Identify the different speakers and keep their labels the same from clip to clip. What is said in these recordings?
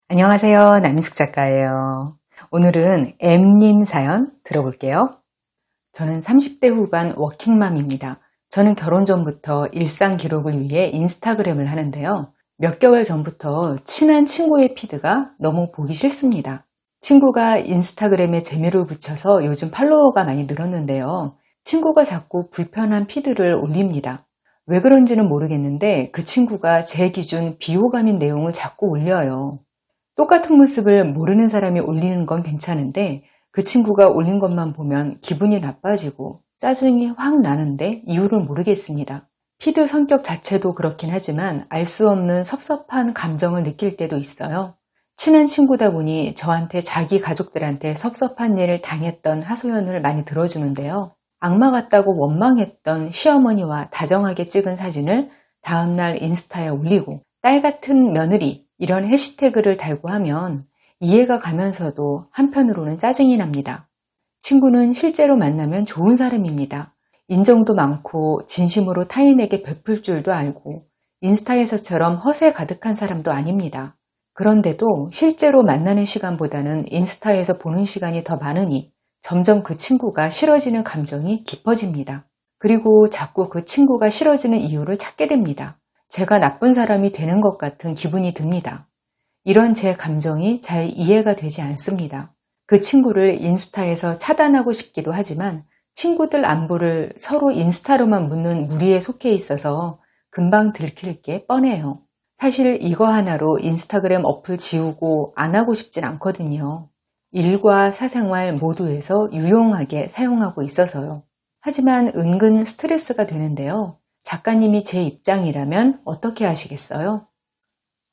Speaker 1: 안녕하세요. 남인숙 작가예요. 오늘은 M님 사연 들어볼게요. 저는 30대 후반 워킹맘입니다. 저는 결혼 전부터 일상 기록을 위해 인스타그램을 하는데요. 몇 개월 전부터 친한 친구의 피드가 너무 보기 싫습니다. 친구가 인스타그램에 재미를 붙여서 요즘 팔로워가 많이 늘었는데요. 친구가 자꾸 불편한 피드를 올립니다. 왜 그런지는 모르겠는데 그 친구가 제 기준 비호감인 내용을 자꾸 올려요. 똑같은 모습을 모르는 사람이 올리는 건 괜찮은데 그 친구가 올린 것만 보면 기분이 나빠지고 짜증이 확 나는데 이유를 모르겠습니다. 피드 성격 자체도 그렇긴 하지만 알 수 없는 섭섭한 감정을 느낄 때도 있어요. 친한 친구다 보니 저한테 자기 가족들한테 섭섭한 일을 당했던 하소연을 많이 들어주는데요. 악마 같다고 원망했던 시어머니와 다정하게 찍은 사진을 다음날 인스타에 올리고 딸 같은 며느리 이런 해시태그를 달고 하면 이해가 가면서도 한편으로는 짜증이 납니다. 친구는 실제로 만나면 좋은 사람입니다. 인정도 많고 진심으로 타인에게 베풀 줄도 알고 인스타에서처럼 허세 가득한 사람도 아닙니다. 그런데도 실제로 만나는 시간보다는 인스타에서 보는 시간이 더 많으니 점점 그 친구가 싫어지는 감정이 깊어집니다. 그리고 자꾸 그 친구가 싫어지는 이유를 찾게 됩니다. 제가 나쁜 사람이 되는 것 같은 기분이 듭니다. 이런 제 감정이 잘 이해가 되지 않습니다. 그 친구를 인스타에서 차단하고 싶기도 하지만 친구들 안부를 서로 인스타로만 묻는 무리에 속해 있어서 금방 들킬 게 뻔해요. 사실 이거 하나로 인스타그램 어플 지우고 안 하고 싶진 않거든요. 일과 사생활 모두에서 유용하게 사용하고 있어서요. 하지만 은근 스트레스가 되는데요. 작가님이 제 입장이라면 어떻게 하시겠어요?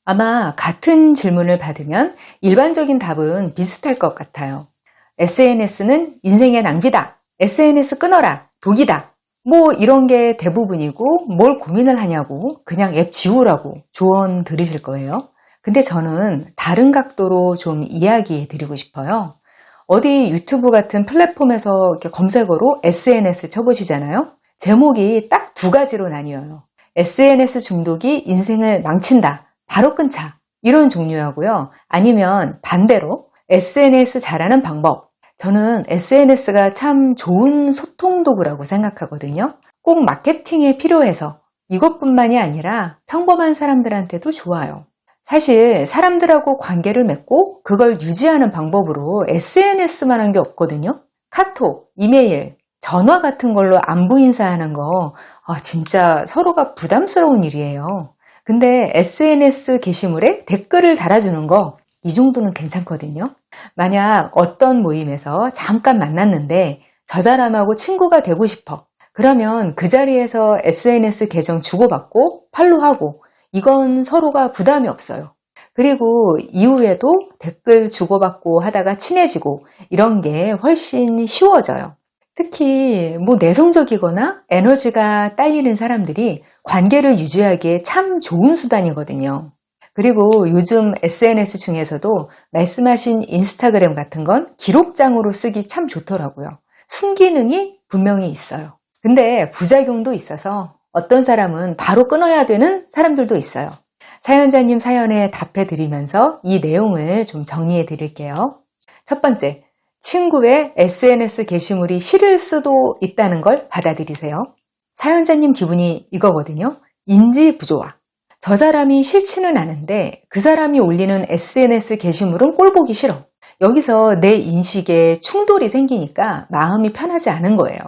Speaker 1: 아마 같은 질문을 받으면 일반적인 답은 비슷할 것 같아요. SNS는 인생의 낭비다. SNS 끊어라. 독이다. 뭐 이런 게 대부분이고 뭘 고민을 하냐고 그냥 앱 지우라고 조언 들으실 거예요. 근데 저는 다른 각도로 좀 이야기해 드리고 싶어요. 어디 유튜브 같은 플랫폼에서 이렇게 검색어로 SNS 쳐보시잖아요. 제목이 딱 두 가지로 나뉘어요. SNS 중독이 인생을 망친다. 바로 끊자. 이런 종류하고요. 아니면 반대로 SNS 잘하는 방법. 저는 SNS가 참 좋은 소통 도구라고 생각하거든요. 꼭 마케팅에 필요해서 이것뿐만이 아니라 평범한 사람들한테도 좋아요. 사실 사람들하고 관계를 맺고 그걸 유지하는 방법으로 SNS만 한 게 없거든요. 카톡, 이메일, 전화 같은 걸로 안부 인사하는 거 진짜 서로가 부담스러운 일이에요. 근데 SNS 게시물에 댓글을 달아주는 거 이 정도는 괜찮거든요. 만약 어떤 모임에서 잠깐 만났는데 저 사람하고 친구가 되고 싶어. 그러면 그 자리에서 SNS 계정 주고받고 팔로우하고 이건 서로가 부담이 없어요. 그리고 이후에도 댓글 주고받고 하다가 친해지고 이런 게 훨씬 쉬워져요. 특히 내성적이거나 에너지가 딸리는 사람들이 관계를 유지하기에 참 좋은 수단이거든요. 그리고 요즘 SNS 중에서도 말씀하신 인스타그램 같은 건 기록장으로 쓰기 참 좋더라고요. 순기능이 분명히 있어요. 근데 부작용도 있어서 어떤 사람은 바로 끊어야 되는 사람들도 있어요. 사연자님 사연에 답해 드리면서 이 내용을 좀 정리해 드릴게요. 첫 번째, 친구의 SNS 게시물이 싫을 수도 있다는 걸 받아들이세요. 사연자님 기분이 이거거든요. 인지 부조화. 저 사람이 싫지는 않은데 그 사람이 올리는 SNS 게시물은 꼴 보기 싫어. 여기서 내 인식에 충돌이 생기니까 마음이 편하지 않은 거예요.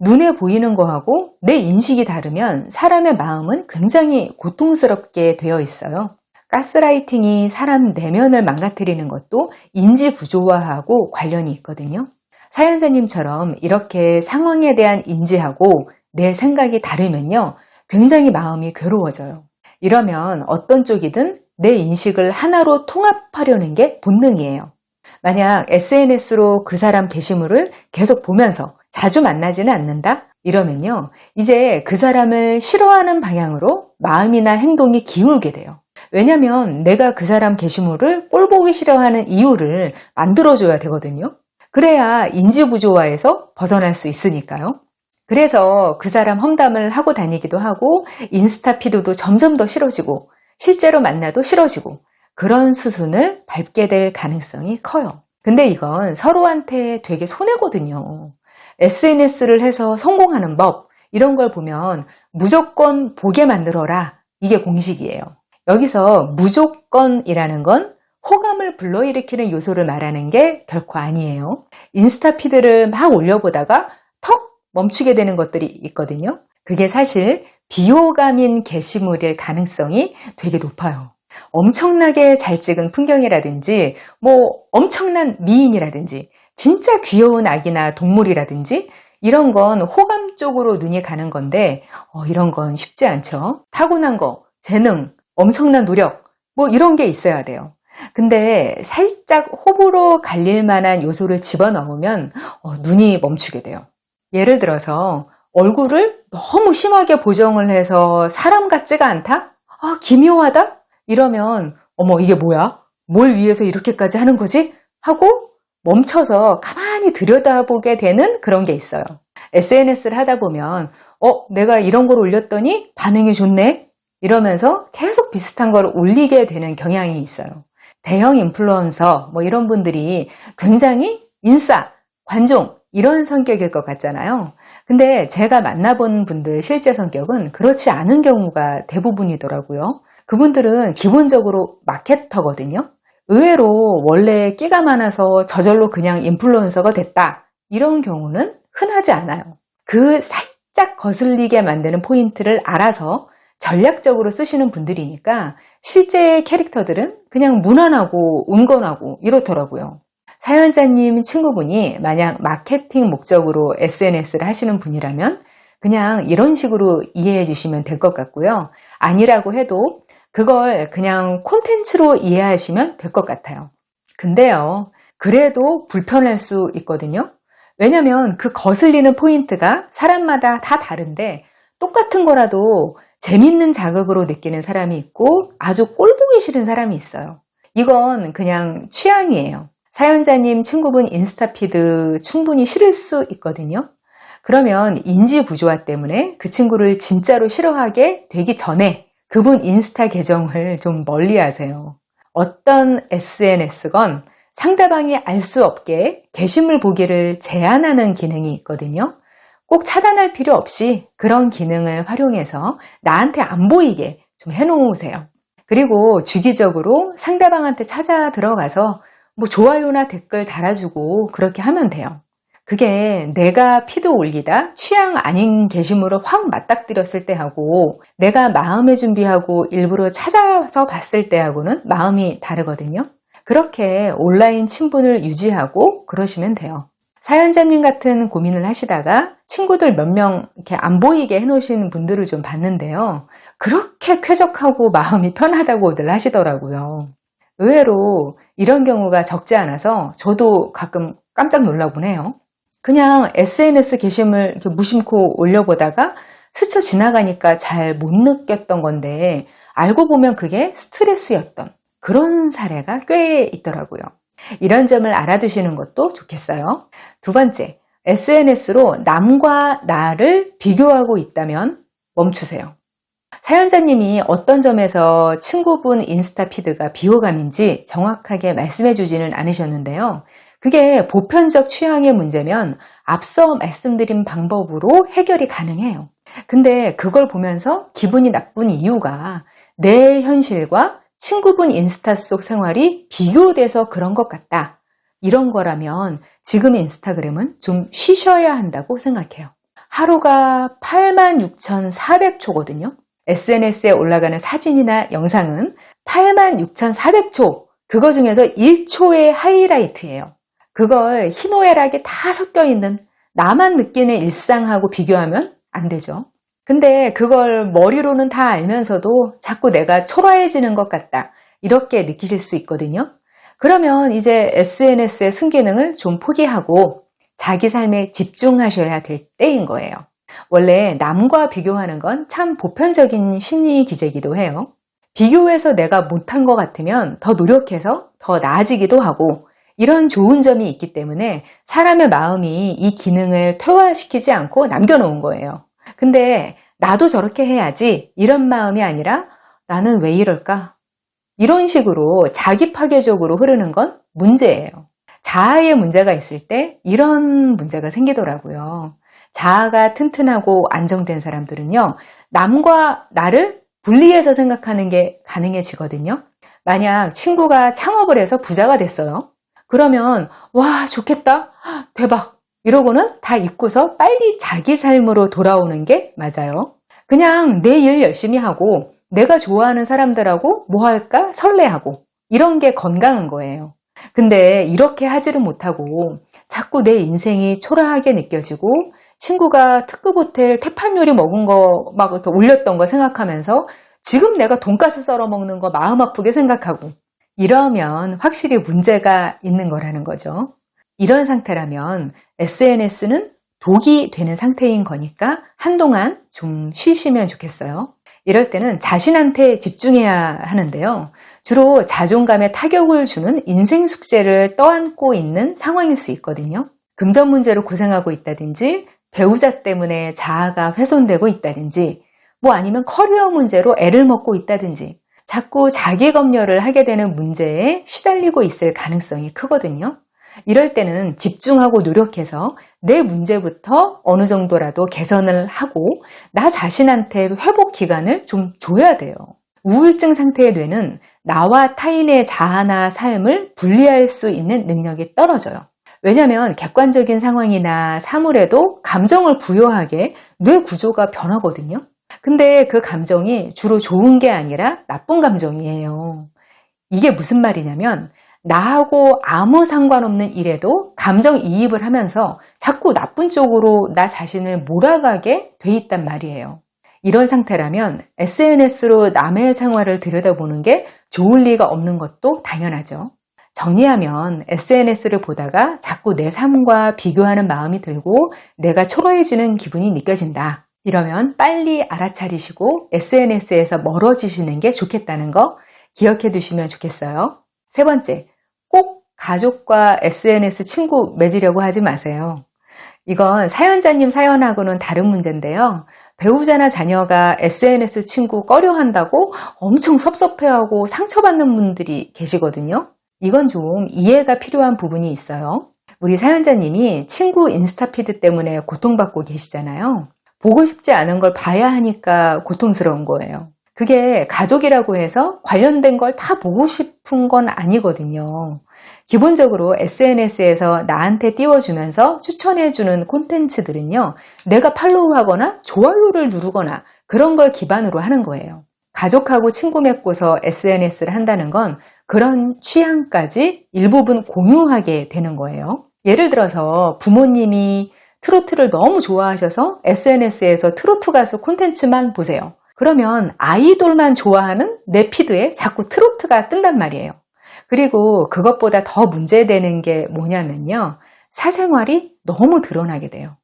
Speaker 1: 눈에 보이는 거하고 내 인식이 다르면 사람의 마음은 굉장히 고통스럽게 되어 있어요. 가스라이팅이 사람 내면을 망가뜨리는 것도 인지 부조화하고 관련이 있거든요. 사연자님처럼 이렇게 상황에 대한 인지하고 내 생각이 다르면요. 굉장히 마음이 괴로워져요. 이러면 어떤 쪽이든 내 인식을 하나로 통합하려는 게 본능이에요. 만약 SNS로 그 사람 게시물을 계속 보면서 자주 만나지는 않는다? 이러면요. 이제 그 사람을 싫어하는 방향으로 마음이나 행동이 기울게 돼요. 왜냐면 내가 그 사람 게시물을 꼴보기 싫어하는 이유를 만들어줘야 되거든요. 그래야 인지부조화에서 벗어날 수 있으니까요. 그래서 그 사람 험담을 하고 다니기도 하고 인스타 피드도 점점 더 싫어지고 실제로 만나도 싫어지고 그런 수순을 밟게 될 가능성이 커요. 근데 이건 서로한테 되게 손해거든요. SNS를 해서 성공하는 법, 이런 걸 보면 무조건 보게 만들어라. 이게 공식이에요. 여기서 무조건이라는 건 호감을 불러일으키는 요소를 말하는 게 결코 아니에요. 인스타 피드를 막 올려보다가 턱 멈추게 되는 것들이 있거든요. 그게 사실 비호감인 게시물일 가능성이 되게 높아요. 엄청나게 잘 찍은 풍경이라든지 엄청난 미인이라든지 진짜 귀여운 아기나 동물이라든지 이런 건 호감 쪽으로 눈이 가는 건데 이런 건 쉽지 않죠. 타고난 거, 재능, 엄청난 노력 이런 게 있어야 돼요. 근데 살짝 호불호 갈릴 만한 요소를 집어넣으면 눈이 멈추게 돼요. 예를 들어서 얼굴을 너무 심하게 보정을 해서 사람 같지가 않다? 기묘하다? 이러면 이게 뭐야? 뭘 위해서 이렇게까지 하는 거지? 하고 멈춰서 가만히 들여다보게 되는 그런 게 있어요. SNS를 하다 보면 내가 이런 걸 올렸더니 반응이 좋네? 이러면서 계속 비슷한 걸 올리게 되는 경향이 있어요. 대형 인플루언서 이런 분들이 굉장히 인싸, 관종 이런 성격일 것 같잖아요. 근데 제가 만나본 분들 실제 성격은 그렇지 않은 경우가 대부분이더라고요. 그분들은 기본적으로 마케터거든요. 의외로 원래 끼가 많아서 저절로 그냥 인플루언서가 됐다. 이런 경우는 흔하지 않아요. 그 살짝 거슬리게 만드는 포인트를 알아서 전략적으로 쓰시는 분들이니까 실제 캐릭터들은 그냥 무난하고 온건하고 이렇더라고요. 사연자님 친구분이 만약 마케팅 목적으로 SNS를 하시는 분이라면 그냥 이런 식으로 이해해 주시면 될 것 같고요. 아니라고 해도 그걸 그냥 콘텐츠로 이해하시면 될 것 같아요. 근데요, 그래도 불편할 수 있거든요. 왜냐면 그 거슬리는 포인트가 사람마다 다 다른데 똑같은 거라도 재밌는 자극으로 느끼는 사람이 있고 아주 꼴 보기 싫은 사람이 있어요. 이건 그냥 취향이에요. 사연자님 친구분 인스타 피드 충분히 싫을 수 있거든요. 그러면 인지 부조화 때문에 그 친구를 진짜로 싫어하게 되기 전에 그분 인스타 계정을 좀 멀리 하세요. 어떤 SNS건 상대방이 알 수 없게 게시물 보기를 제한하는 기능이 있거든요. 꼭 차단할 필요 없이 그런 기능을 활용해서 나한테 안 보이게 좀 해놓으세요. 그리고 주기적으로 상대방한테 찾아 들어가서 좋아요나 댓글 달아주고 그렇게 하면 돼요. 그게 내가 피드 올리다 취향 아닌 게시물을 확 맞닥뜨렸을 때하고 내가 마음의 준비하고 일부러 찾아서 봤을 때하고는 마음이 다르거든요. 그렇게 온라인 친분을 유지하고 그러시면 돼요. 사연자님 같은 고민을 하시다가 친구들 몇 명 이렇게 안 보이게 해놓으신 분들을 좀 봤는데요. 그렇게 쾌적하고 마음이 편하다고들 하시더라고요. 의외로 이런 경우가 적지 않아서 저도 가끔 깜짝 놀라곤 해요. 그냥 SNS 게시물 이렇게 무심코 올려보다가 스쳐 지나가니까 잘 못 느꼈던 건데 알고 보면 그게 스트레스였던 그런 사례가 꽤 있더라고요. 이런 점을 알아두시는 것도 좋겠어요. 두 번째, SNS로 남과 나를 비교하고 있다면 멈추세요. 사연자님이 어떤 점에서 친구분 인스타 피드가 비호감인지 정확하게 말씀해 주지는 않으셨는데요. 그게 보편적 취향의 문제면 앞서 말씀드린 방법으로 해결이 가능해요. 근데 그걸 보면서 기분이 나쁜 이유가 내 현실과 친구분 인스타 속 생활이 비교돼서 그런 것 같다. 이런 거라면 지금 인스타그램은 좀 쉬셔야 한다고 생각해요. 하루가 86,400초거든요. SNS에 올라가는 사진이나 영상은 86,400초, 그거 중에서 1초의 하이라이트예요. 그걸 희노애락이 다 섞여 있는 나만 느끼는 일상하고 비교하면 안 되죠. 근데 그걸 머리로는 다 알면서도 자꾸 내가 초라해지는 것 같다. 이렇게 느끼실 수 있거든요. 그러면 이제 SNS의 순기능을 좀 포기하고 자기 삶에 집중하셔야 될 때인 거예요. 원래 남과 비교하는 건 참 보편적인 심리 기제이기도 해요. 비교해서 내가 못한 것 같으면 더 노력해서 더 나아지기도 하고 이런 좋은 점이 있기 때문에 사람의 마음이 이 기능을 퇴화시키지 않고 남겨놓은 거예요. 근데 나도 저렇게 해야지 이런 마음이 아니라 나는 왜 이럴까? 이런 식으로 자기 파괴적으로 흐르는 건 문제예요. 자아에 문제가 있을 때 이런 문제가 생기더라고요. 자아가 튼튼하고 안정된 사람들은요, 남과 나를 분리해서 생각하는 게 가능해지거든요. 만약 친구가 창업을 해서 부자가 됐어요. 그러면 와, 좋겠다, 대박, 이러고는 다 잊고서 빨리 자기 삶으로 돌아오는 게 맞아요. 그냥 내 일 열심히 하고 내가 좋아하는 사람들하고 뭐 할까 설레하고, 이런 게 건강한 거예요. 근데 이렇게 하지를 못하고 자꾸 내 인생이 초라하게 느껴지고, 친구가 특급 호텔 태판 요리 먹은 거 막 올렸던 거 생각하면서 지금 내가 돈가스 썰어 먹는 거 마음 아프게 생각하고, 이러면 확실히 문제가 있는 거라는 거죠. 이런 상태라면 SNS는 독이 되는 상태인 거니까 한동안 좀 쉬시면 좋겠어요. 이럴 때는 자신한테 집중해야 하는데요. 주로 자존감에 타격을 주는 인생 숙제를 떠안고 있는 상황일 수 있거든요. 금전 문제로 고생하고 있다든지, 배우자 때문에 자아가 훼손되고 있다든지, 뭐 아니면 커리어 문제로 애를 먹고 있다든지, 자꾸 자기 검열을 하게 되는 문제에 시달리고 있을 가능성이 크거든요. 이럴 때는 집중하고 노력해서 내 문제부터 어느 정도라도 개선을 하고 나 자신한테 회복 기간을 좀 줘야 돼요. 우울증 상태의 뇌는 나와 타인의 자아나 삶을 분리할 수 있는 능력이 떨어져요. 왜냐하면 객관적인 상황이나 사물에도 감정을 부여하게 뇌 구조가 변하거든요. 근데 그 감정이 주로 좋은 게 아니라 나쁜 감정이에요. 이게 무슨 말이냐면, 나하고 아무 상관없는 일에도 감정이입을 하면서 자꾸 나쁜 쪽으로 나 자신을 몰아가게 돼 있단 말이에요. 이런 상태라면 SNS로 남의 생활을 들여다보는 게 좋을 리가 없는 것도 당연하죠. 정리하면 SNS를 보다가 자꾸 내 삶과 비교하는 마음이 들고 내가 초라해지는 기분이 느껴진다. 이러면 빨리 알아차리시고 SNS에서 멀어지시는 게 좋겠다는 거 기억해 두시면 좋겠어요. 세 번째, 꼭 가족과 SNS 친구 맺으려고 하지 마세요. 이건 사연자님 사연하고는 다른 문제인데요. 배우자나 자녀가 SNS 친구 꺼려한다고 엄청 섭섭해하고 상처받는 분들이 계시거든요. 이건 좀 이해가 필요한 부분이 있어요. 우리 사연자님이 친구 인스타피드 때문에 고통받고 계시잖아요. 보고 싶지 않은 걸 봐야 하니까 고통스러운 거예요. 그게 가족이라고 해서 관련된 걸 다 보고 싶은 건 아니거든요. 기본적으로 SNS에서 나한테 띄워주면서 추천해주는 콘텐츠들은요, 내가 팔로우하거나 좋아요를 누르거나 그런 걸 기반으로 하는 거예요. 가족하고 친구 맺고서 SNS를 한다는 건 그런 취향까지 일부분 공유하게 되는 거예요. 예를 들어서 부모님이 트로트를 너무 좋아하셔서 SNS에서 트로트 가수 콘텐츠만 보세요. 그러면 아이돌만 좋아하는 내 피드에 자꾸 트로트가 뜬단 말이에요. 그리고 그것보다 더 문제되는 게 뭐냐면요, 사생활이 너무 드러나게 돼요.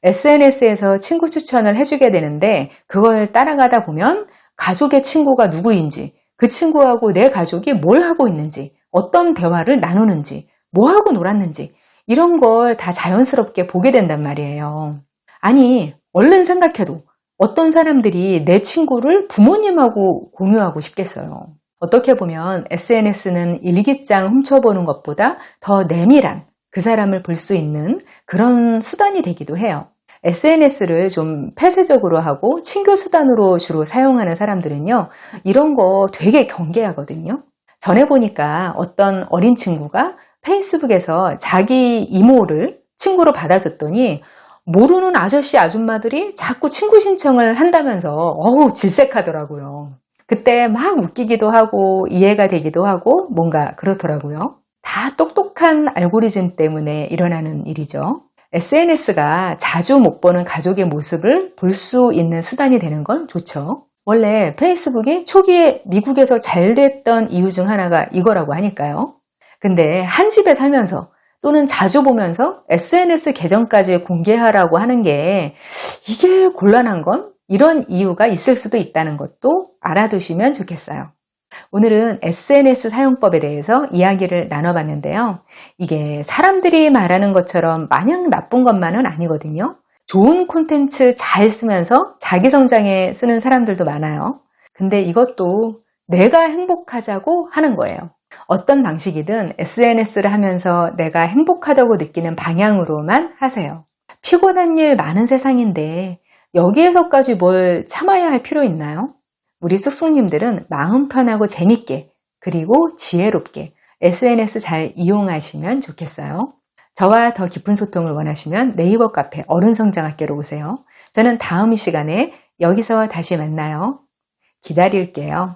Speaker 1: SNS에서 친구 추천을 해주게 되는데 그걸 따라가다 보면 가족의 친구가 누구인지, 그 친구하고 내 가족이 뭘 하고 있는지, 어떤 대화를 나누는지, 뭐 하고 놀았는지, 이런 걸 다 자연스럽게 보게 된단 말이에요. 아니, 얼른 생각해도 어떤 사람들이 내 친구를 부모님하고 공유하고 싶겠어요. 어떻게 보면 SNS는 일기장 훔쳐보는 것보다 더 내밀한 그 사람을 볼 수 있는 그런 수단이 되기도 해요. SNS를 좀 폐쇄적으로 하고 친교 수단으로 주로 사용하는 사람들은요, 이런 거 되게 경계하거든요. 전에 보니까 어떤 어린 친구가 페이스북에서 자기 이모를 친구로 받아줬더니 모르는 아저씨 아줌마들이 자꾸 친구 신청을 한다면서 질색하더라고요. 그때 막 웃기기도 하고 이해가 되기도 하고 뭔가 그렇더라고요. 다 똑똑한 알고리즘 때문에 일어나는 일이죠. SNS가 자주 못 보는 가족의 모습을 볼 수 있는 수단이 되는 건 좋죠. 원래 페이스북이 초기에 미국에서 잘 됐던 이유 중 하나가 이거라고 하니까요. 근데 한 집에 살면서 또는 자주 보면서 SNS 계정까지 공개하라고 하는 게 이게 곤란한 건 이런 이유가 있을 수도 있다는 것도 알아두시면 좋겠어요. 오늘은 SNS 사용법에 대해서 이야기를 나눠봤는데요. 이게 사람들이 말하는 것처럼 마냥 나쁜 것만은 아니거든요. 좋은 콘텐츠 잘 쓰면서 자기 성장에 쓰는 사람들도 많아요. 근데 이것도 내가 행복하자고 하는 거예요. 어떤 방식이든 SNS를 하면서 내가 행복하다고 느끼는 방향으로만 하세요. 피곤한 일 많은 세상인데 여기에서까지 뭘 참아야 할 필요 있나요? 우리 쑥쑥님들은 마음 편하고 재밌게 그리고 지혜롭게 SNS 잘 이용하시면 좋겠어요. 저와 더 깊은 소통을 원하시면 네이버 카페 어른성장학교로 오세요. 저는 다음 이 시간에 여기서 다시 만나요. 기다릴게요.